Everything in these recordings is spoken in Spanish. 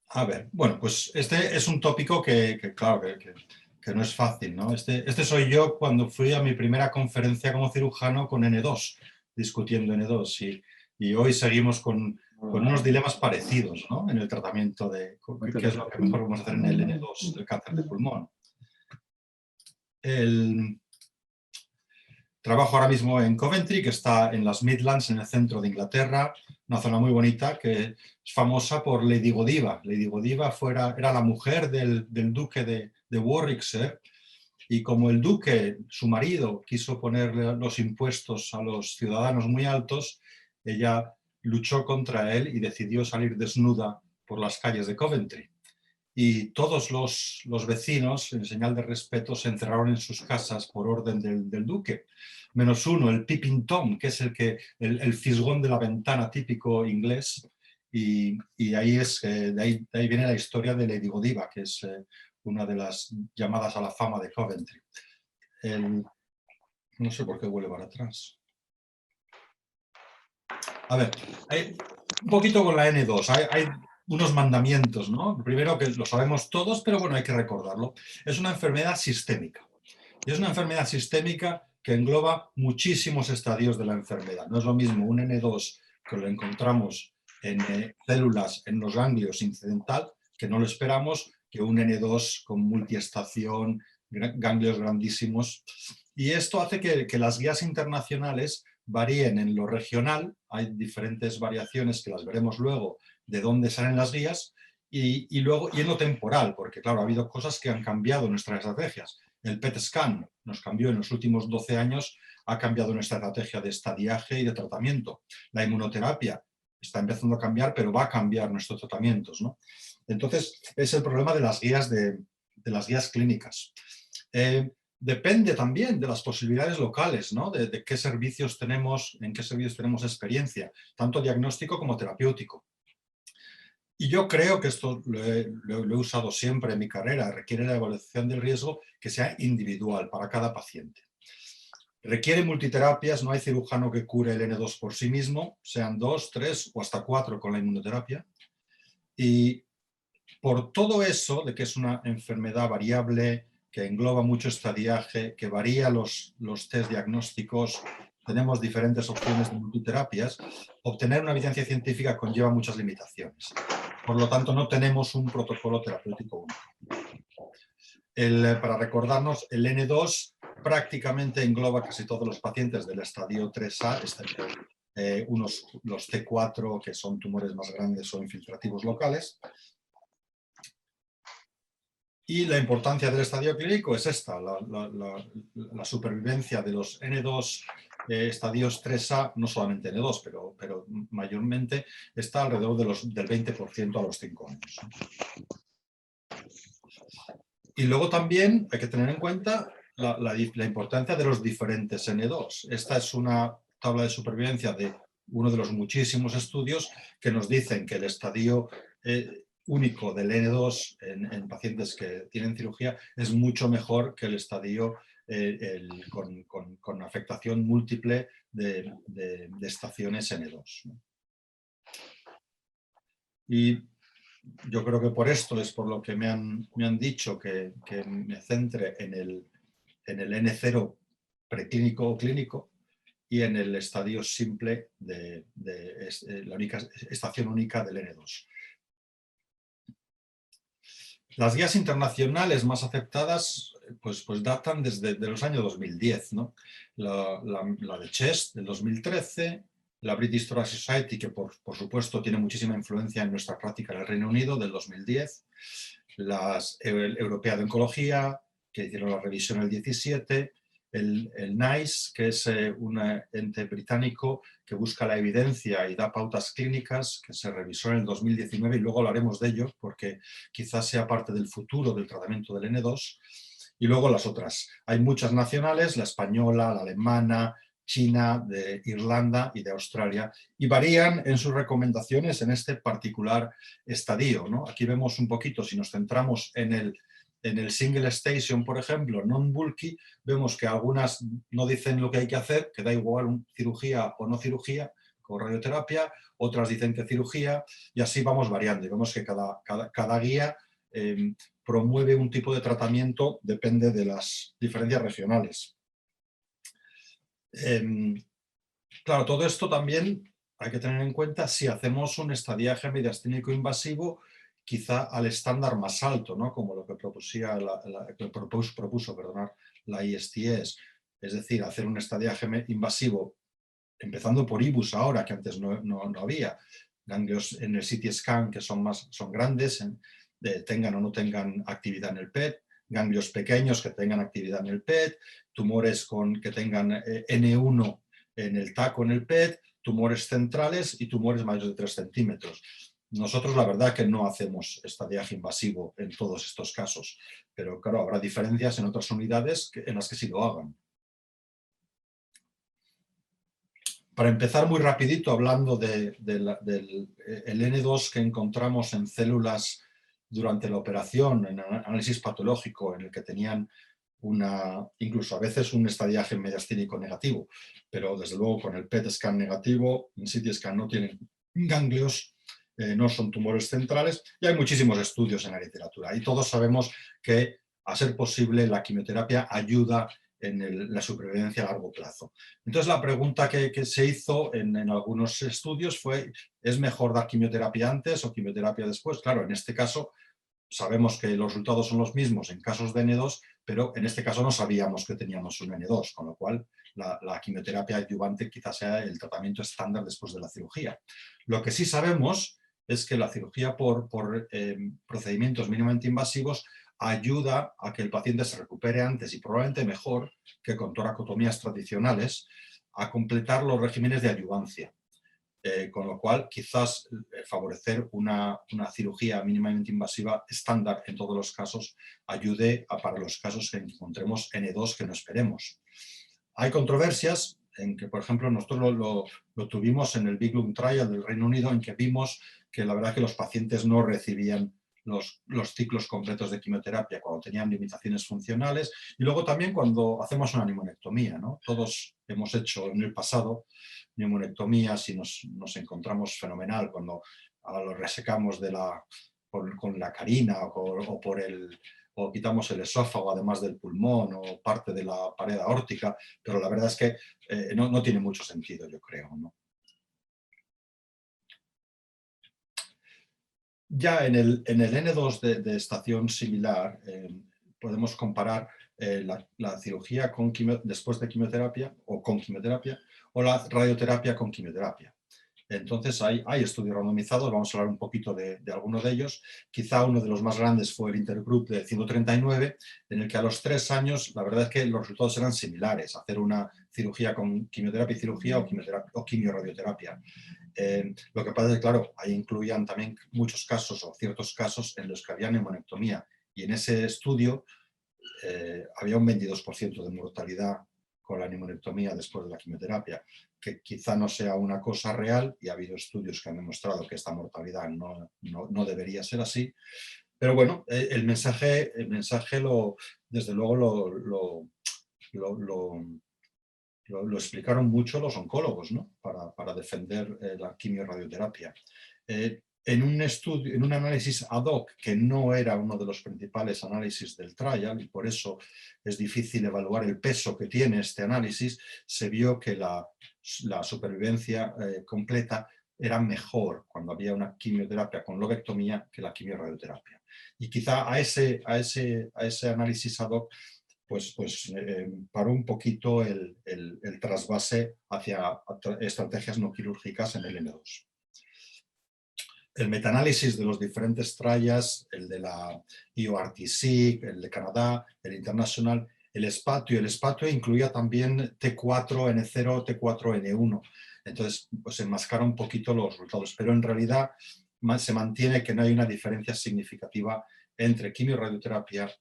A ver, bueno, pues este es un tópico claro, que no es fácil, ¿no? Este soy yo cuando fui a mi primera conferencia como cirujano con N2, discutiendo N2, y hoy seguimos con unos dilemas parecidos, ¿no? En el tratamiento de qué es lo que mejor vamos a hacer en el N2, el cáncer de pulmón. Trabajo ahora mismo en Coventry, que está en las Midlands, en el centro de Inglaterra, una zona muy bonita que es famosa por Lady Godiva. Lady Godiva era la mujer del duque de Warwickshire, y como el duque, su marido, quiso ponerle los impuestos a los ciudadanos muy altos, ella luchó contra él y decidió salir desnuda por las calles de Coventry. Y todos los vecinos, en señal de respeto, se encerraron en sus casas por orden del duque, menos uno, el Peeping Tom, que es el fisgón de la ventana típico inglés, y ahí de ahí viene la historia de Lady Godiva, que es una de las llamadas a la fama de Coventry. No sé por qué vuelve para atrás. A ver, un poquito con la N2, hay unos mandamientos, ¿no? Primero, que lo sabemos todos, pero bueno, hay que recordarlo. Es una enfermedad sistémica. Y es una enfermedad sistémica que engloba muchísimos estadios de la enfermedad. No es lo mismo un N2 que lo encontramos en células en los ganglios incidental, que no lo esperamos, que un N2 con multiestación, ganglios grandísimos. Y esto hace que las guías internacionales varíen en lo regional. Hay diferentes variaciones que las veremos luego de dónde salen las guías, y luego y en lo temporal, porque claro, ha habido cosas que han cambiado nuestras estrategias. El PET scan nos cambió en los últimos 12 años, ha cambiado nuestra estrategia de estadiaje y de tratamiento. La inmunoterapia está empezando a cambiar, pero va a cambiar nuestros tratamientos, ¿no? Entonces, es el problema de las guías, de las guías clínicas. Depende también de las posibilidades locales, ¿no? De qué servicios tenemos, en qué servicios tenemos experiencia, tanto diagnóstico como terapéutico. Y yo creo que esto lo he usado siempre en mi carrera, requiere la evaluación del riesgo que sea individual para cada paciente. Requiere multiterapias, no hay cirujano que cure el N2 por sí mismo, sean 2, 3 o hasta 4 con la inmunoterapia. Y por todo eso, de que es una enfermedad variable, que engloba mucho estadiaje, que varía los test diagnósticos, tenemos diferentes opciones de multiterapias, obtener una evidencia científica conlleva muchas limitaciones. Por lo tanto, no tenemos un protocolo terapéutico único. Para recordarnos, el N2 prácticamente engloba casi todos los pacientes del estadio 3A, excepto los T4, que son tumores más grandes o infiltrativos locales. Y la importancia del estadio clínico es esta, la supervivencia de los N2 estadios 3A, no solamente N2, pero mayormente está alrededor del 20% a los 5 años. Y luego también hay que tener en cuenta la importancia de los diferentes N2. Esta es una tabla de supervivencia de uno de los muchísimos estudios que nos dicen que el estadio único del N2 en pacientes que tienen cirugía es mucho mejor que el estadio con afectación múltiple de estaciones N2, ¿no? Y yo creo que por esto es por lo que me han dicho que me centre en el N0 preclínico o clínico y en el estadio simple de la estación única del N2. Las guías internacionales más aceptadas pues datan desde los años 2010, ¿no? La de CHEST del 2013, la British Thoracic Society, que por supuesto tiene muchísima influencia en nuestra práctica en el Reino Unido, del 2010, las Europea de Oncología, que hicieron la revisión en el 17, el NICE, que es un ente británico que busca la evidencia y da pautas clínicas, que se revisó en el 2019, y luego hablaremos de ello porque quizás sea parte del futuro del tratamiento del N2. Y luego las otras. Hay muchas nacionales, la española, la alemana, China, de Irlanda y de Australia, y varían en sus recomendaciones en este particular estadio, ¿no? Aquí vemos un poquito, si nos centramos en el single station, por ejemplo, non-bulky, vemos que algunas no dicen lo que hay que hacer, que da igual cirugía o no cirugía, con radioterapia, otras dicen que cirugía, y así vamos variando. Y vemos que cada guía promueve un tipo de tratamiento, depende de las diferencias regionales. Claro, todo esto también hay que tener en cuenta si hacemos un estadiaje mediastínico invasivo, quizá al estándar más alto, ¿no? Como lo que propuso la ISTS, es decir, hacer un estadiaje invasivo, empezando por IBUS ahora, que antes no había, ganglios en el CT scan que son grandes, tengan o no tengan actividad en el PET, ganglios pequeños que tengan actividad en el PET, tumores que tengan N1 en el TAC o en el PET, tumores centrales y tumores mayores de 3 centímetros. Nosotros la verdad que no hacemos estadiaje invasivo en todos estos casos, pero claro, habrá diferencias en otras unidades en las que sí lo hagan. Para empezar muy rapidito, hablando del N2 que encontramos en células durante la operación, en análisis patológico, en el que tenían incluso a veces un estadiaje mediastínico negativo, pero desde luego con el PET scan negativo, en CT scan no tienen ganglios, no son tumores centrales, y hay muchísimos estudios en la literatura. Y todos sabemos que, a ser posible, la quimioterapia ayuda en la supervivencia a largo plazo. Entonces la pregunta que se hizo en algunos estudios fue, ¿es mejor dar quimioterapia antes o quimioterapia después? Claro, en este caso sabemos que los resultados son los mismos en casos de N2, pero en este caso no sabíamos que teníamos un N2, con lo cual la quimioterapia adyuvante quizás sea el tratamiento estándar después de la cirugía. Lo que sí sabemos es que la cirugía por procedimientos mínimamente invasivos ayuda a que el paciente se recupere antes y probablemente mejor que con toracotomías tradicionales, a completar los regímenes de adyuvancia. Con lo cual, quizás favorecer una cirugía mínimamente invasiva estándar en todos los casos ayude para los casos que encontremos N2 que no esperemos. Hay controversias en que, por ejemplo, nosotros lo tuvimos en el Big Lung Trial del Reino Unido, en que vimos que la verdad que los pacientes no recibían los ciclos completos de quimioterapia cuando tenían limitaciones funcionales, y luego también cuando hacemos una neumonectomía, ¿no? Todos hemos hecho en el pasado neumonectomías y nos encontramos fenomenal cuando lo resecamos con la carina o quitamos el esófago además del pulmón o parte de la pared aórtica, pero la verdad es que no tiene mucho sentido, yo creo, ¿no? Ya en el N2 de estación similar podemos comparar la cirugía después de quimioterapia o con quimioterapia, o la radioterapia con quimioterapia. Entonces hay estudios randomizados, vamos a hablar un poquito de algunos de ellos. Quizá uno de los más grandes fue el Intergroup de 139, en el que a los 3 años la verdad es que los resultados eran similares, hacer una cirugía con quimioterapia y cirugía o quimioradioterapia. Lo que pasa es que, claro, ahí incluían también muchos casos o ciertos casos en los que había neumonectomía, y en ese estudio había un 22% de mortalidad con la neumonectomía después de la quimioterapia, que quizá no sea una cosa real, y ha habido estudios que han demostrado que esta mortalidad no debería ser así, pero bueno, el mensaje desde luego lo explicaron mucho los oncólogos, ¿no? Para defender la quimioradioterapia. En un análisis ad hoc, que no era uno de los principales análisis del trial, y por eso es difícil evaluar el peso que tiene este análisis, se vio que la supervivencia completa era mejor cuando había una quimioterapia con lobectomía que la quimioradioterapia. Y quizá a ese análisis ad hoc pues paró un poquito el trasvase hacia estrategias no quirúrgicas en el N2. El metaanálisis de los diferentes trials, el de la EORTC, el de Canadá, el International, el SPATIO incluía también T4N0, T4N1. Entonces, pues enmascara un poquito los resultados, pero en realidad se mantiene que no hay una diferencia significativa entre quimioradioterapia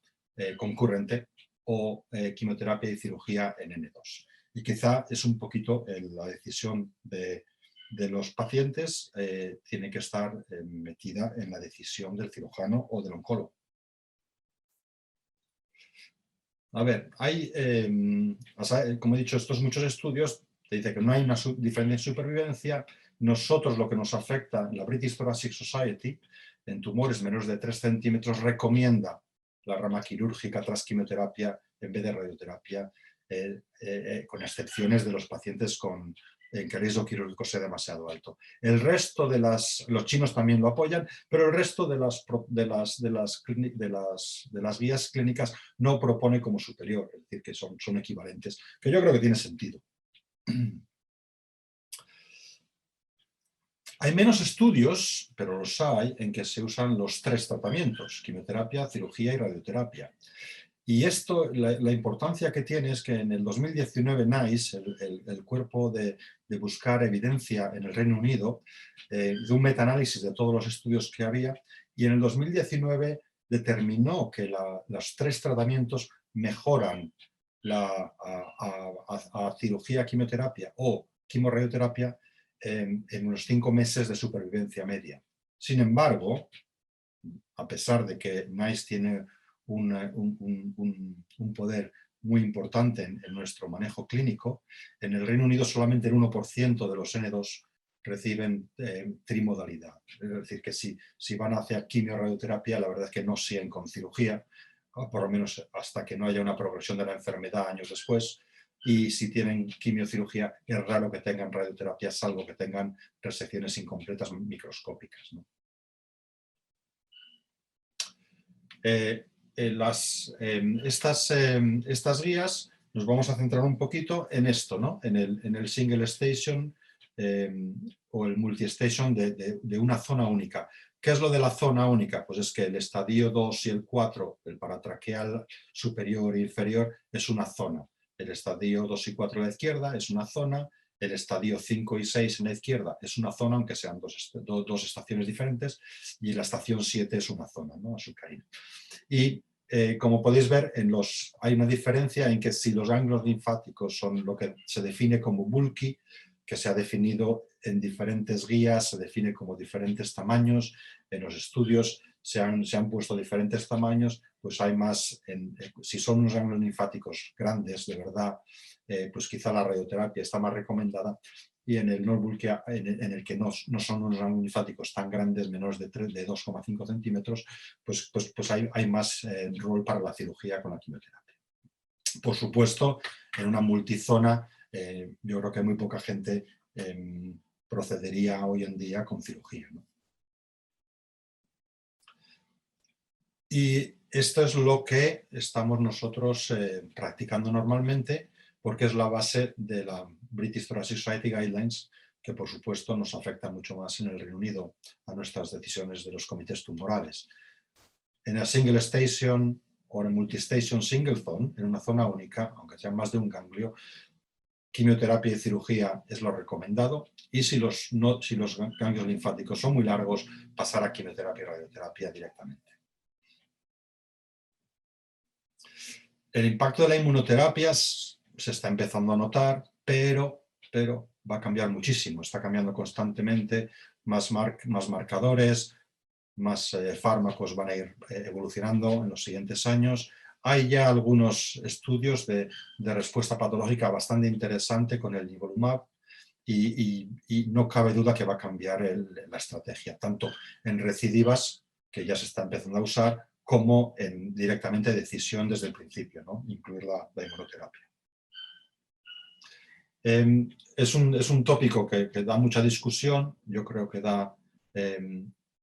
concurrente o quimioterapia y cirugía en N2. Y quizá es un poquito la decisión de los pacientes, tiene que estar metida en la decisión del cirujano o del oncólogo. A ver, como he dicho, estos muchos estudios te dice que no hay una diferencia en supervivencia. Nosotros lo que nos afecta, la British Thoracic Society, en tumores menores de 3 centímetros, recomienda la rama quirúrgica tras quimioterapia en vez de radioterapia, con excepciones de los pacientes en que el riesgo quirúrgico sea demasiado alto. El resto de los chinos también lo apoyan, pero el resto de las guías clínicas no propone como superior, es decir, que son equivalentes, que yo creo que tiene sentido. Hay menos estudios, pero los hay, en que se usan los 3 tratamientos: quimioterapia, cirugía y radioterapia. Y esto, la importancia que tiene es que en el 2019 NICE, el cuerpo de buscar evidencia en el Reino Unido, hizo un metaanálisis de todos los estudios que había, y en el 2019 determinó que los 3 tratamientos mejoran a cirugía, quimioterapia o quimorradioterapia en unos 5 meses de supervivencia media. Sin embargo, a pesar de que NICE tiene un poder muy importante en nuestro manejo clínico, en el Reino Unido solamente el 1% de los N2 reciben trimodalidad. Es decir, que si van hacia quimio-radioterapia, la verdad es que no siguen con cirugía, por lo menos hasta que no haya una progresión de la enfermedad años después. Y si tienen quimiocirugía, es raro que tengan radioterapia, salvo que tengan resecciones incompletas microscópicas, ¿no? Estas guías nos vamos a centrar un poquito en esto, ¿no? en el single station o el multi-station de una zona única. ¿Qué es lo de la zona única? Pues es que el estadio 2 y el 4, el paratraqueal superior e inferior, es una zona. El estadio 2 y 4 a la izquierda es una zona. El estadio 5 y 6 en la izquierda es una zona, aunque sean dos estaciones diferentes, y la estación 7 es una zona, ¿no? Azucarina. Y como podéis ver, hay una diferencia en que si los ganglios linfáticos son lo que se define como bulky, que se ha definido en diferentes guías, se define como diferentes tamaños, en los estudios se han puesto diferentes tamaños, pues hay más, si son unos ganglios linfáticos grandes, de verdad, pues quizá la radioterapia está más recomendada, y en el no-bulky, en el que no son unos ganglios linfáticos tan grandes, menores de 2,5 centímetros, pues hay más rol para la cirugía con la quimioterapia. Por supuesto, en una multizona, yo creo que muy poca gente procedería hoy en día con cirugía, ¿no? Y esto es lo que estamos nosotros practicando normalmente, porque es la base de la British Thoracic Society Guidelines, que por supuesto nos afecta mucho más en el Reino Unido a nuestras decisiones de los comités tumorales. En el single station o en el multistation single zone, en una zona única, aunque sea más de un ganglio, quimioterapia y cirugía es lo recomendado, y si los ganglios linfáticos son muy largos, pasar a quimioterapia y radioterapia directamente. El impacto de la inmunoterapia se está empezando a notar, pero va a cambiar muchísimo. Está cambiando constantemente, más marcadores, más fármacos van a ir evolucionando en los siguientes años. Hay ya algunos estudios de respuesta patológica bastante interesante con el nivolumab, y no cabe duda que va a cambiar la estrategia, tanto en recidivas, que ya se está empezando a usar, como en directamente decisión desde el principio, ¿no? Incluir la inmunoterapia. Es un tópico que da mucha discusión. Yo creo que da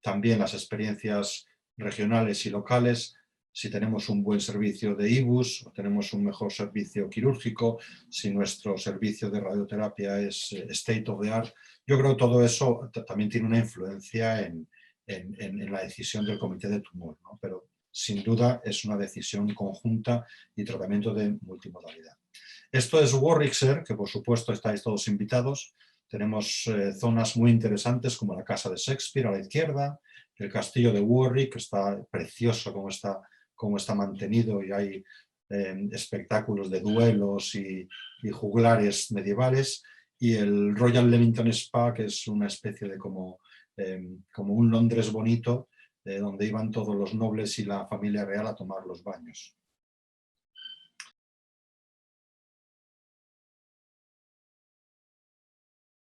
también las experiencias regionales y locales. Si tenemos un buen servicio de IBUS, o tenemos un mejor servicio quirúrgico, si nuestro servicio de radioterapia es state of the art. Yo creo que todo eso también tiene una influencia en la decisión del comité de tumor, ¿no? Pero sin duda es una decisión conjunta y tratamiento de multimodalidad. Esto es Warwickshire, que por supuesto estáis todos invitados. Tenemos zonas muy interesantes como la casa de Shakespeare a la izquierda, el castillo de Warwick, que está precioso como está mantenido, y hay espectáculos de duelos y juglares medievales, y el Royal Leamington Spa, que es una especie de como un Londres bonito, donde iban todos los nobles y la familia real a tomar los baños.